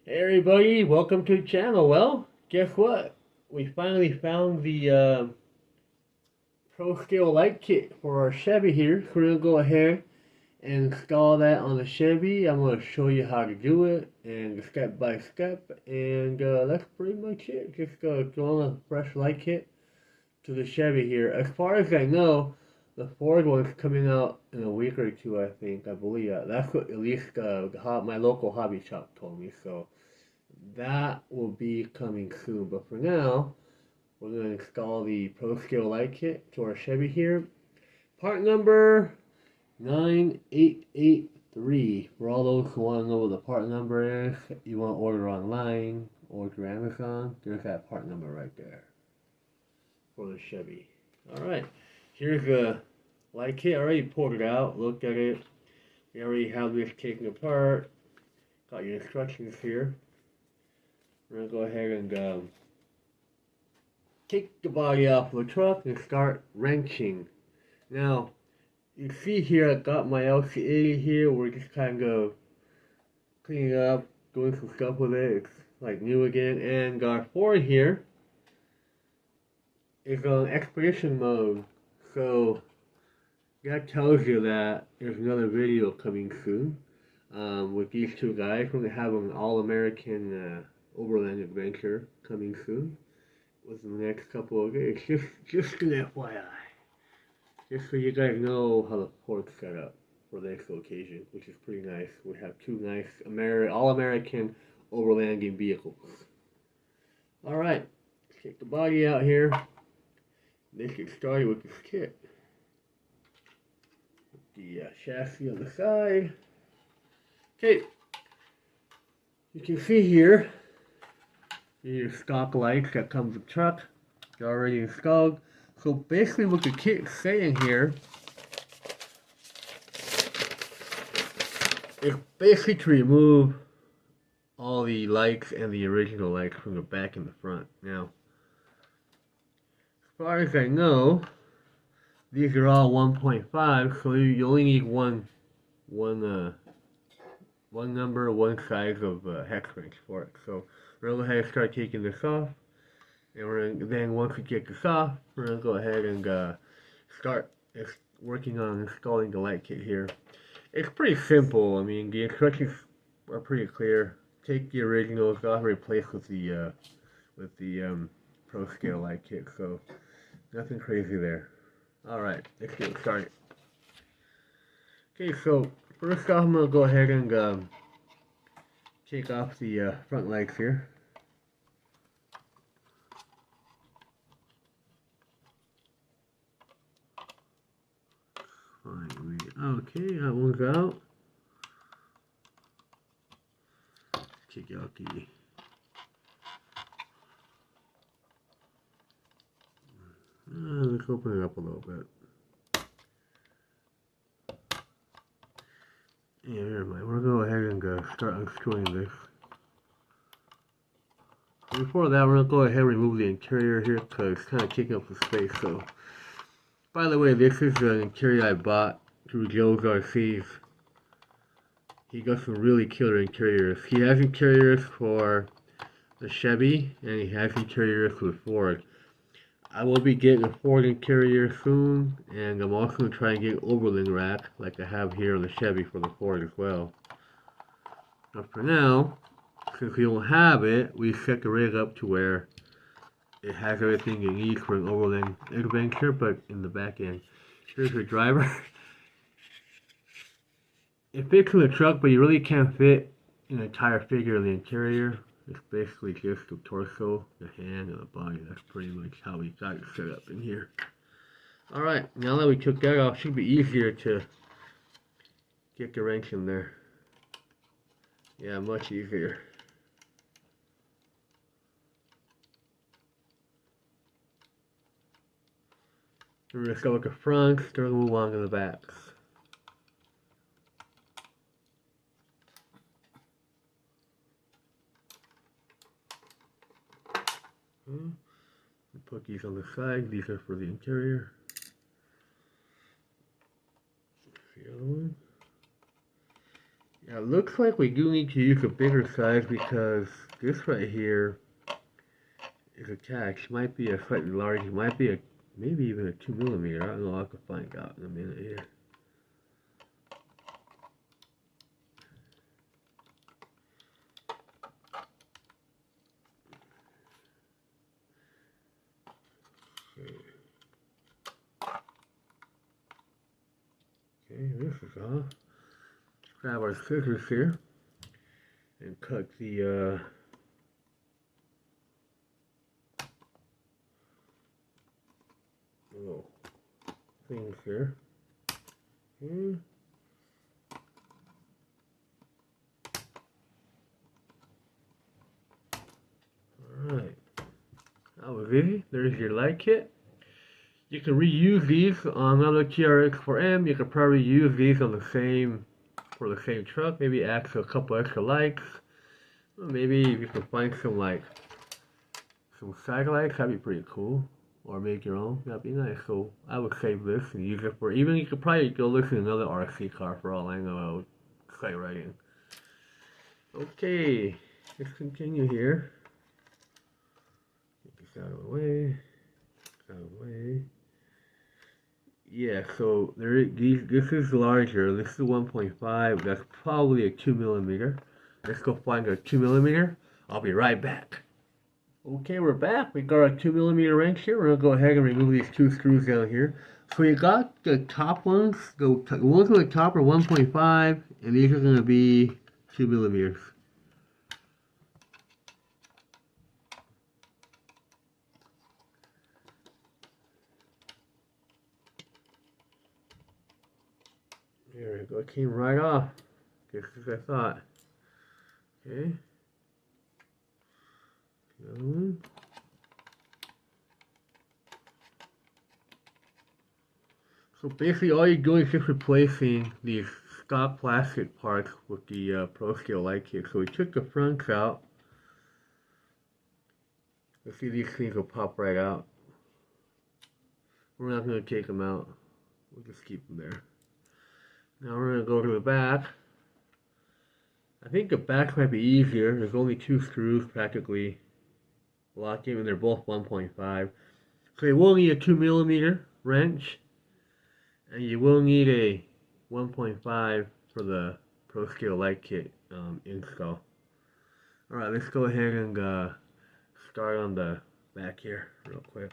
Hey everybody, welcome to the channel. Well, guess what? We finally found the Pro Scale Light Kit for our Chevy here. So we're going to go ahead and install that on the Chevy. I'm going to show you how to do it and step by step. And that's pretty much it. Just throwing a fresh light kit to the Chevy here. As far as I know, the Ford one's coming out in a week or two, I think. I believe that's what at least my local hobby shop told me. So that will be coming soon, but for now, we're going to install the Pro Scale Light Kit to our Chevy here. Part number 9883. For all those who want to know what the part number is, you want to order online or through Amazon, there's that part number right there for the Chevy. Alright, here's the light kit. I already pulled it out, looked at it. We already have this taken apart. Got your instructions here. We're going to go ahead and take the body off of the truck and start wrenching. Now, you see here I got my LCA here. We're just kind of cleaning it up, doing some stuff with it. It's like new again. And our Ford here is on expedition mode. So, that tells you that there's another video coming soon with these two guys. We're going to have an all-American overland adventure coming soon within the next couple of days. Just an FYI. Just so you guys know how the Ford's set up for this occasion, which is pretty nice. We have two nice all-American overlanding vehicles. Alright, take the body out here. Let's get started with this kit. The chassis on the side. Okay, you can see here your stock lights that comes with the truck. They're already installed. So basically what the kit's saying here is basically to remove all the lights and the original lights from the back and the front. Now, as far as I know, these are all 1.5, so you only need one number, one size of hex wrench for it. So we're going to go ahead and start taking this off. And then once we get this off, we're going to go ahead and start working on installing the light kit here. It's pretty simple. I mean, the instructions are pretty clear. Take the originals off and replace with the Pro Scale light kit. So nothing crazy there. Alright, let's get started. Okay, so first off, I'm going to go ahead and take off the front lights here. Okay, that one's out. Check out the let's open it up a little bit. Yeah, never mind. We're going to go ahead and start unscrewing this. Before that, we're going to go ahead and remove the interior here because it's kind of taking up the space. So, by the way, this is an interior I bought through Joe's RCs. He got some really killer interiors. He has interiors for the Chevy and he has interiors for the Ford. I will be getting a Ford interior soon, and I'm also going to try and get an overland rack like I have here on the Chevy for the Ford as well. But for now, since we don't have it, we set the rig up to where it has everything you need for an overland adventure, but in the back end. Here's the driver. It fits in the truck, but you really can't fit an entire figure of the interior. It's basically just the torso, the hand, and the body. That's pretty much how we got it set up in here. Alright, now that we took that off, it should be easier to get the wrench in there. Yeah, much easier. We're going to start with the front, then we'll move on to the back. Put these on the side. These are for the interior. The other one. Yeah, looks like we do need to use a bigger size because this right here is attached. Might be a slightly large. It might be a maybe even a 2mm. I don't know. I can find out in a minute here. Okay, this is off. Grab our scissors here and cut the little things here. Okay. Alright. That was easy. There's your light kit. You can reuse these on another TRX4M. You could probably use these on the same for the same truck. Maybe add a couple extra lights. Or maybe if you can find some some side lights, that'd be pretty cool. Or make your own. That'd be nice. So I would save this and use it for even you could probably go look at another RC car for all I know. I would say right in. Okay, let's continue here. Get this out of the way. Out of the way. Yeah, so this is larger. This is 1.5. That's probably a 2mm. Let's go find a 2mm. I'll be right back. Okay, we're back. We got our 2mm wrench here. We're gonna go ahead and remove these two screws down here. So you got the top ones. The ones on the top are 1.5, and these are gonna be 2mm. There we go, it came right off, just as I thought. Okay. The other one. So basically all you're doing is just replacing these stock plastic parts with the Pro Scale light kit. So we took the fronts out. Let's see, these things will pop right out. We're not going to take them out. We'll just keep them there. Now we're going to go to the back. I think the back might be easier. There's only two screws practically locked in, and they're both 1.5. So you will need a 2mm wrench, and you will need a 1.5 for the Pro Scale light kit install. Alright, let's go ahead and start on the back here real quick.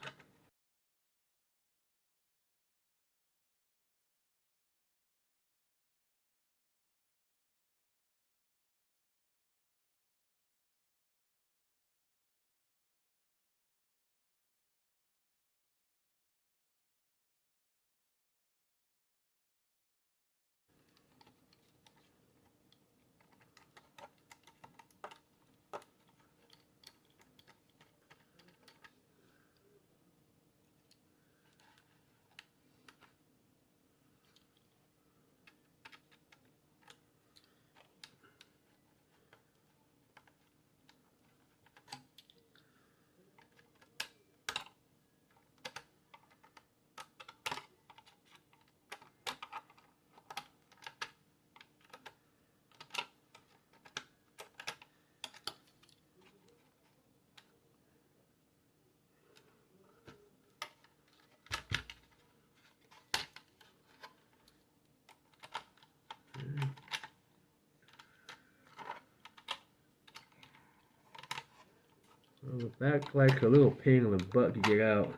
Well, the back light's a little pain in the butt to get out.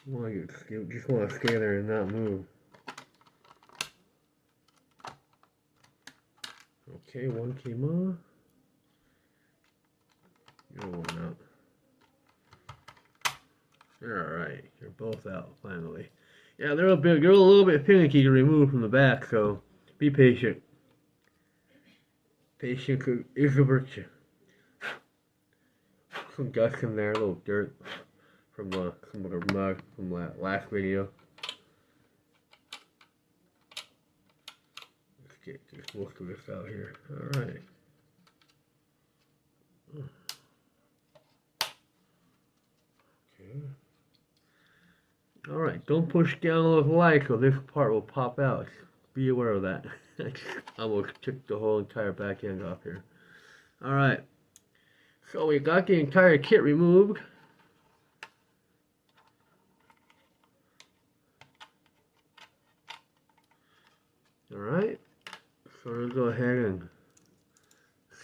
You just want to stay there and not move. Okay, one came off. The other one out. Alright, you're both out finally. Yeah, they're a little bit finicky to remove from the back, so be patient. Patience is a virtue. Some dust in there, a little dirt from some of the mud from that last video. Let's get most of this out here. Alright. Okay. Alright, don't push down those lights or this part will pop out. be aware of that. I will took the whole entire back end off here. Alright, so we got the entire kit removed. Alright, so we'll go ahead and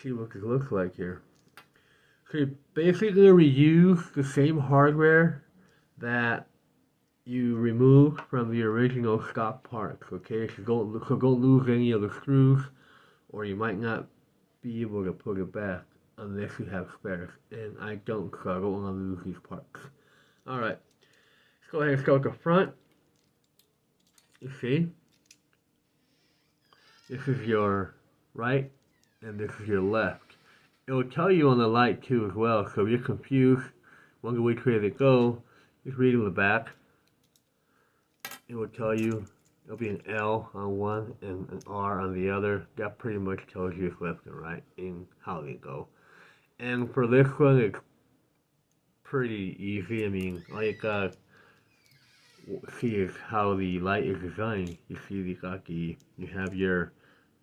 see what it looks like here. So you basically reuse the same hardware that you remove from the original stock parts, okay? So don't lose any of the screws, or you might not be able to put it back unless you have spares. And I don't, so I don't want to lose these parts. Alright, let's go ahead and start the front. You see? This is your right, and this is your left. It will tell you on the light too as well, so if you're confused, wonder which way to go, just read on the back. It will tell you, there'll be an L on one and an R on the other. That pretty much tells you it's left and right in how they go. And for this one, it's pretty easy. I mean, all you gotta see is how the light is designed. You see, you have your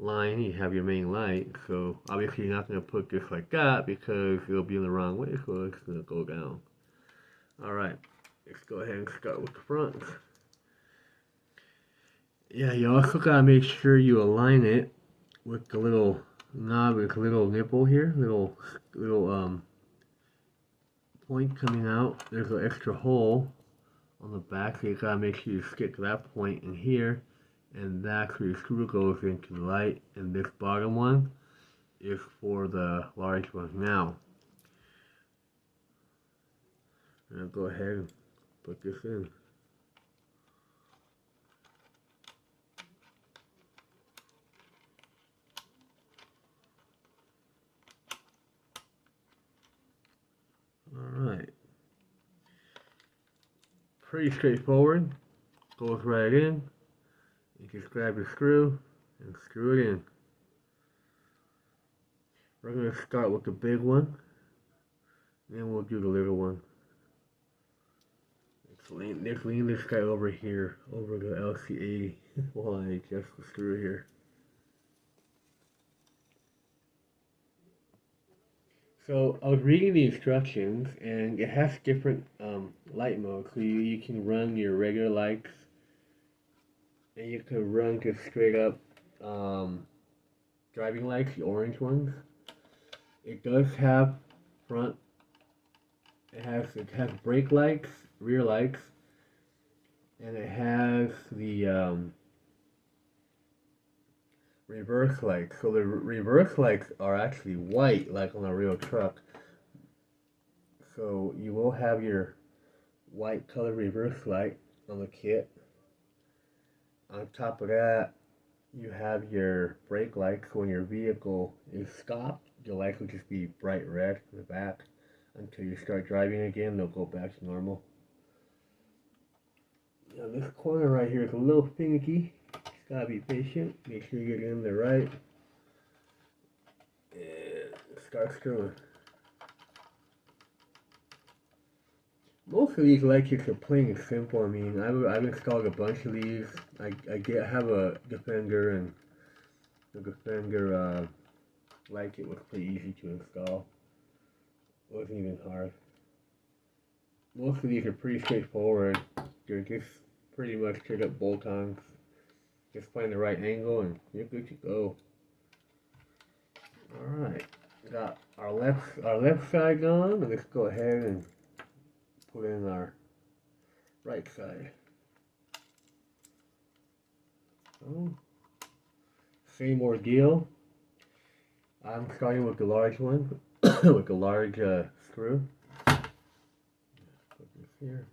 line, you have your main light, so obviously you're not going to put this like that because it'll be in the wrong way, so it's going to go down. Alright, let's go ahead and start with the front. Yeah, you also got to make sure you align it with the little knob, with the little nipple here, little point coming out. There's an extra hole on the back, so you got to make sure you stick that point in here. And that's where your screw goes into the light, and this bottom one is for the large one. Now, I'll go ahead and put this in. Alright. Pretty straightforward. Goes right in. You just grab your screw and screw it in. We're going to start with the big one, then we'll do the little one. Let's lean this guy over here, over the LCA, while I adjust the screw here. So I was reading the instructions, and it has different light modes. So you can run your regular lights, and you can run just straight up driving lights, the orange ones. It does have front. It has brake lights, rear lights, and it has the reverse lights. So the reverse lights are actually white, like on a real truck. So you will have your white color reverse light on the kit. On top of that, you have your brake lights. So when your vehicle is stopped, the lights will just be bright red in the back. Until you start driving again, they'll go back to normal. Now this corner right here is a little finicky. Just gotta be patient. Make sure you get in there right. And start screwing. Most of these light kits are plain and simple. I mean, I've installed a bunch of these. I have a Defender, and the Defender light kit was pretty easy to install. It wasn't even hard. Most of these are pretty straightforward. They're just pretty much straight up bolt-ons. Just find the right angle and you're good to go. Alright, got our left side on, and let's go ahead and put in our right side. So, same ordeal. I'm starting with the large one, with the large screw. Put this here.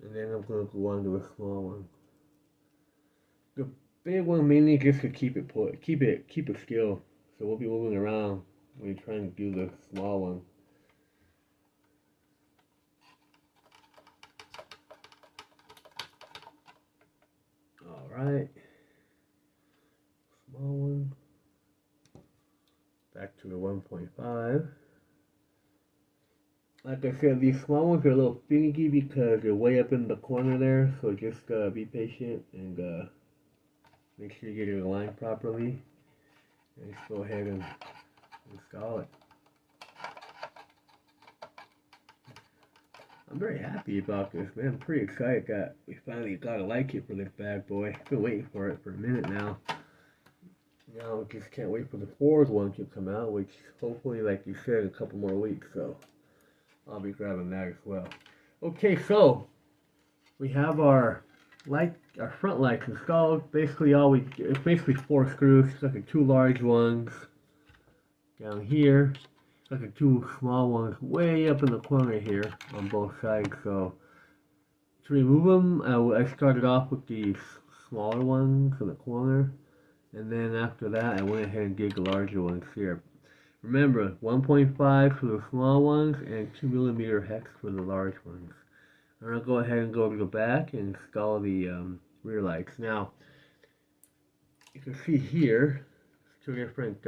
And then I'm going to go on to a small one. The big one mainly just to keep it still. So we'll be moving around when you're trying to do the small one. Alright. Small one. Back to the 1.5. Like I said, these small ones are a little finicky because they're way up in the corner there, so just be patient and make sure you get it aligned properly. And just go ahead and install it. I'm very happy about this, man. I'm pretty excited that we finally got a light kit for this bad boy. I've been waiting for it for a minute now. Now I just can't wait for the Ford one to come out, which hopefully, like you said, a couple more weeks, so I'll be grabbing that as well. Okay, so we have our front lights installed. Basically it's basically 4 screws, like the 2 large ones down here, like the 2 small ones way up in the corner here on both sides. So to remove them, I started off with these smaller ones in the corner, and then after that I went ahead and did the larger ones here. Remember, 1.5 for the small ones and 2mm hex for the large ones. I'm going to go ahead and go to the back and install the rear lights. Now, you can see here, 2 different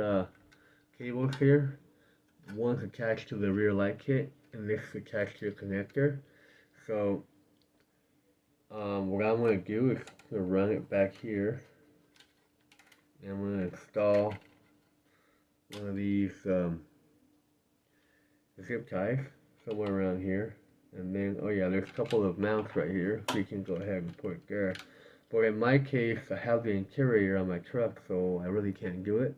cables here. One's attached to the rear light kit, and this is attached to the connector. So, what I'm going to do is run it back here. And I'm going to install one of these zip ties somewhere around here. And then, oh yeah, there's a couple of mounts right here, so you can go ahead and put it there. But in my case, I have the interior on my truck, so I really can't do it.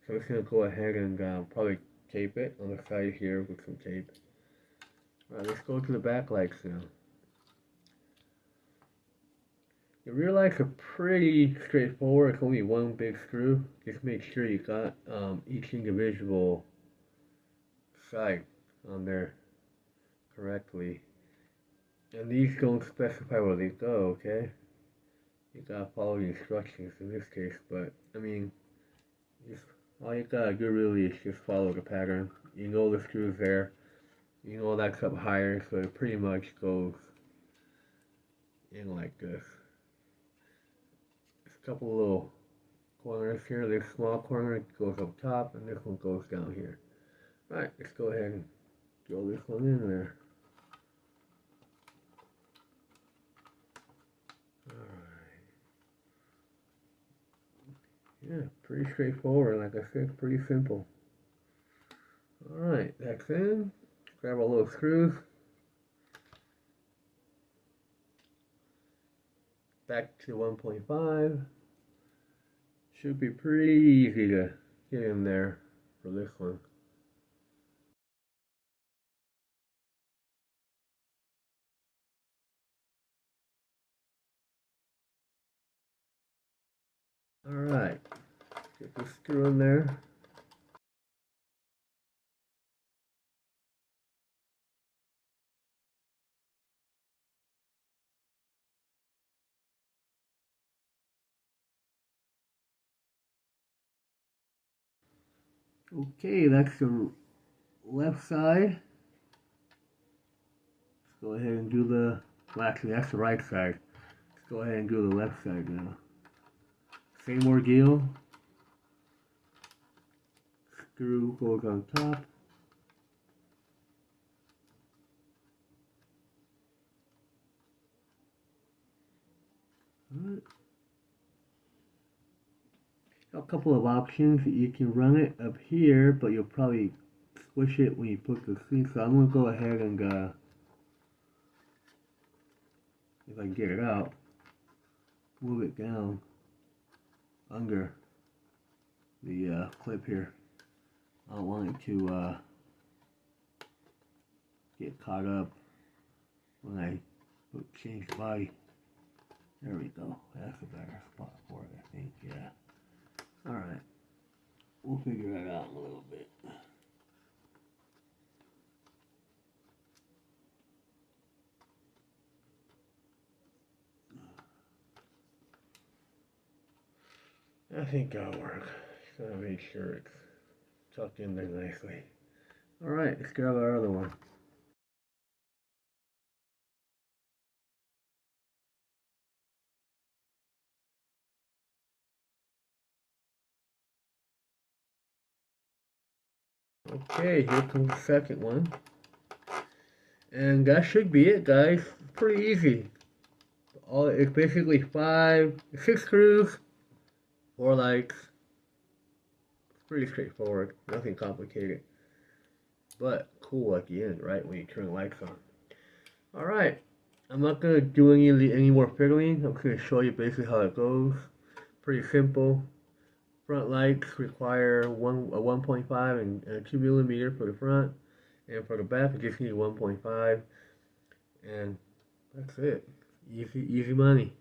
So I'm just going to go ahead and probably tape it on the side here with some tape. Alright, let's go to the back lights now. The rear lights are pretty straightforward. It's only one big screw. Just make sure you got each individual side on there correctly. And these don't specify where they go, okay? You gotta follow the instructions in this case, but I mean, just all you gotta do really is just follow the pattern. You know the screw's there, you know that's up higher, so it pretty much goes in like this. There's a couple little corners here. This small corner goes up top, and this one goes down here. Alright, let's go ahead and throw this one in there. Yeah, pretty straightforward. Like I said, pretty simple. Alright, that's in. Grab our little screws. Back to 1.5. Should be pretty easy to get in there for this one. Alright, get the screw in there. Okay, that's the left side. Let's go ahead and do the, well actually that's the right side. Let's go ahead and do the left side now. Same ordeal. Screw goes on top. Alright. A couple of options. You can run it up here, but you'll probably squish it when you put the seat. So I'm going to go ahead and, if I can get it out, move it down under the clip here. I don't want it to get caught up when I change the body. There we go. That's a better spot for it, I think. Yeah. Alright. We'll figure that out in a little bit. I think that'll work. Just gotta make sure it's tucked in there nicely. Alright, let's grab our other one. Okay, here comes the second one. And that should be it, guys. Pretty easy. It's basically 6 screws, 4 lights. It's pretty straightforward, nothing complicated. But cool at the end, right, when you turn the lights on. Alright, I'm not going to do any more fiddling. I'm going to show you basically how it goes. Pretty simple. Front lights require a 1.5 and a 2 millimeter for the front. And for the back, you just need 1.5. And that's it. Easy money.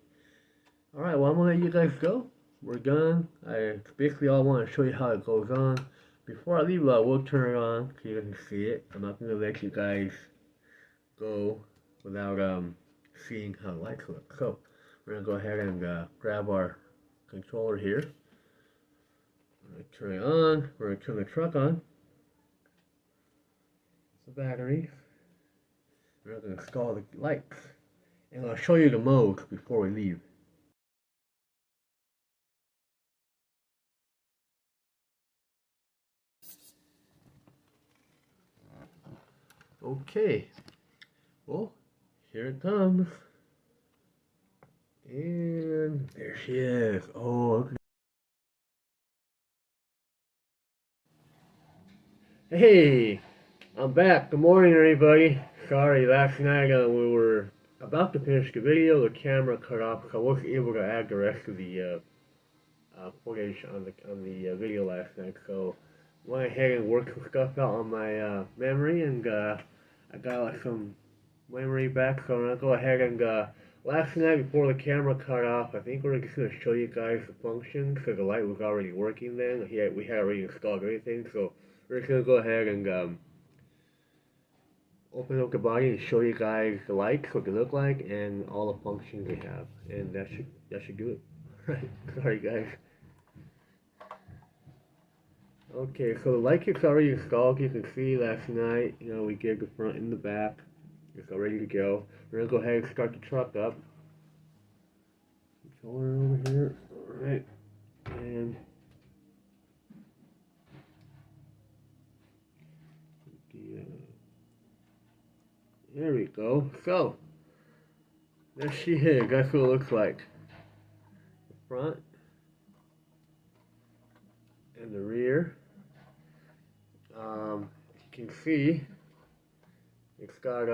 Alright, well, I'm going to let you guys go. We're done. Basically all I want to show you how it goes on. Before I leave, I will turn it on so you can see it. I'm not going to let you guys go without seeing how the lights look. So we're going to go ahead and grab our controller here. We're going to turn it on. We're going to turn the truck on. The batteries. We're going to install the lights. And I'll show you the modes before we leave. Okay, well, here it comes. And there she is. Oh, okay. Hey, I'm back. Good morning, everybody. Sorry, last night we were about to finish the video. The camera cut off, so I wasn't able to add the rest of the footage on the video last night. So went ahead and worked some stuff out on my memory, and I got some memory back. So I'm gonna go ahead and last night before the camera cut off, I think we're just gonna show you guys the functions because the light was already working then. We had already installed everything, so we're just gonna go ahead and open up the body and show you guys the lights, what they look like, and all the functions they have, and that should do it. Right? Sorry, guys. Okay, so the light kit's already installed. You can see last night, we gave the front and the back. It's all ready to go. We're gonna go ahead and start the truck up. Controller over here. Alright. And there we go. So there she is. That's what it looks like. The front and the rear. You can see it's got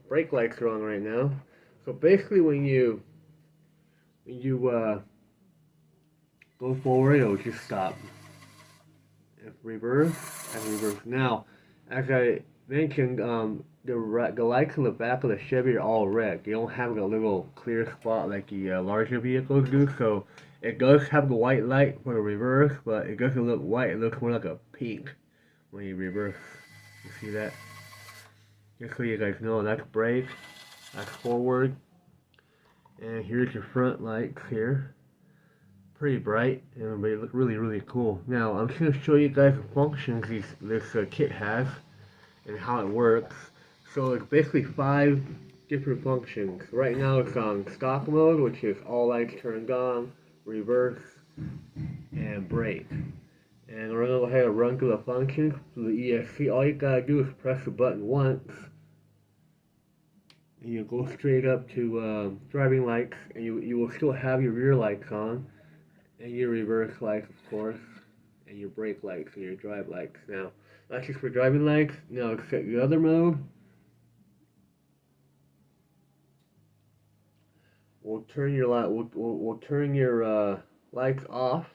brake lights on right now. So basically, when you go forward, it'll just stop. If reverse and reverse. Now, as I mentioned, the lights on the back of the Chevy are all red. They don't have a little clear spot like the larger vehicles do. So it does have the white light for the reverse, but it doesn't look white. It looks more like a pink when you reverse. You see that? Just so you guys know, that's brake, that's forward, and here's your front lights here. Pretty bright, and they look really cool. Now, I'm just going to show you guys the functions this kit has, and how it works. So it's basically 5 different functions. Right now it's on stock mode, which is all lights turned on, reverse, and brake. And we're going to go ahead and run through the functions through the ESC. All you gotta do is press the button once, and you go straight up to driving lights, and you will still have your rear lights on, and your reverse lights, of course, and your brake lights and your drive lights. Now, that's just for driving lights. Now, set the other mode. We'll turn your we'll turn your lights off.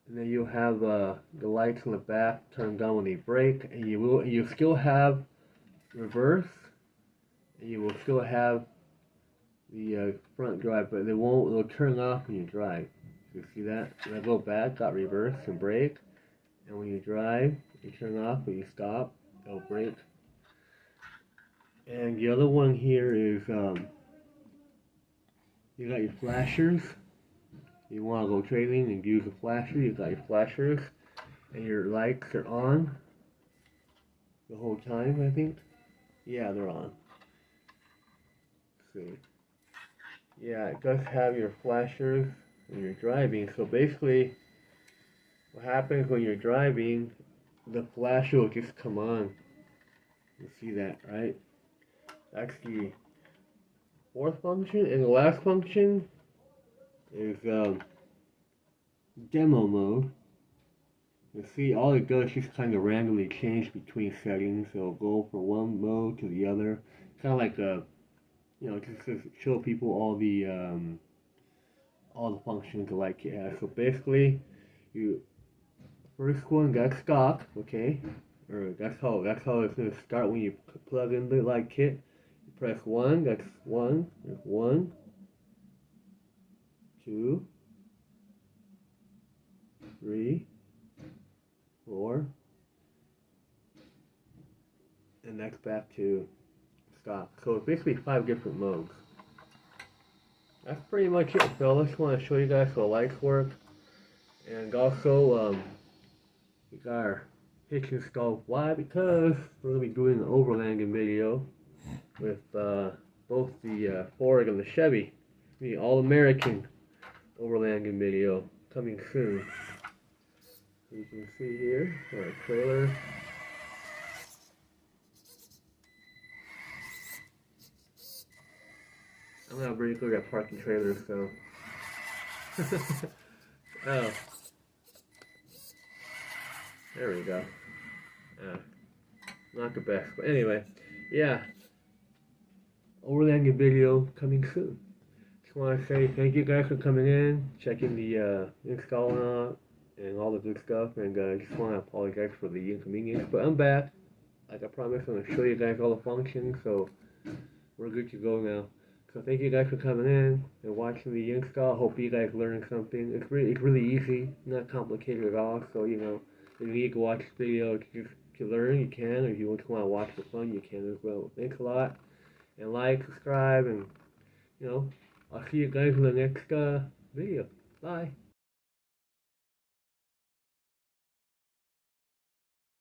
And then you'll have the lights on the back turned on when they brake, and you still have reverse, and you will still have the front drive, but it'll turn off when you drive. You see that? When I go back, got reverse and brake, and when you drive, you turn off. When you stop, it'll brake. And the other one here is you got your flashers. You want to go trading and use a flasher, you got your flashers, and your lights are on the whole time, I think. Yeah, they're on. Let's see. Yeah, it does have your flashers when you're driving. So basically, what happens when you're driving, the flasher will just come on. You see that, right? That's the fourth function, and the last function is demo mode. You see, all it does is just kind of randomly change between settings. It'll go from one mode to the other, kind of like a, just to show people all the functions the light kit has. So basically, you first one got stock, okay, or that's how it's gonna start when you plug in the light kit. You press one, that's one. There's 1, 2, 3, 4, and that's back to stock. So it's basically 5 different modes. That's pretty much it, fellas. Just want to show you guys how the lights work, and also we got our hitch installed. Why? Because we're gonna be doing an overlanding video with both the Ford and the Chevy, the all-American overlanding video coming soon. You can see here our trailer. I'm gonna pretty good at parking trailers, so. Oh, there we go. Not the best, but anyway, yeah. Overlanding video coming soon. Just want to say thank you guys for coming in, checking the install out, and all the good stuff. And just want to apologize for the inconvenience, but I'm back. Like I promised, I'm gonna show you guys all the functions, so we're good to go now. So thank you guys for coming in and watching the install. Hope you guys learned something. It's really easy, not complicated at all. So if you need to watch this video to learn, you can. Or if you just want to watch for fun, you can as well. Thanks a lot, and like, subscribe, and I'll see you guys in the next video. Bye.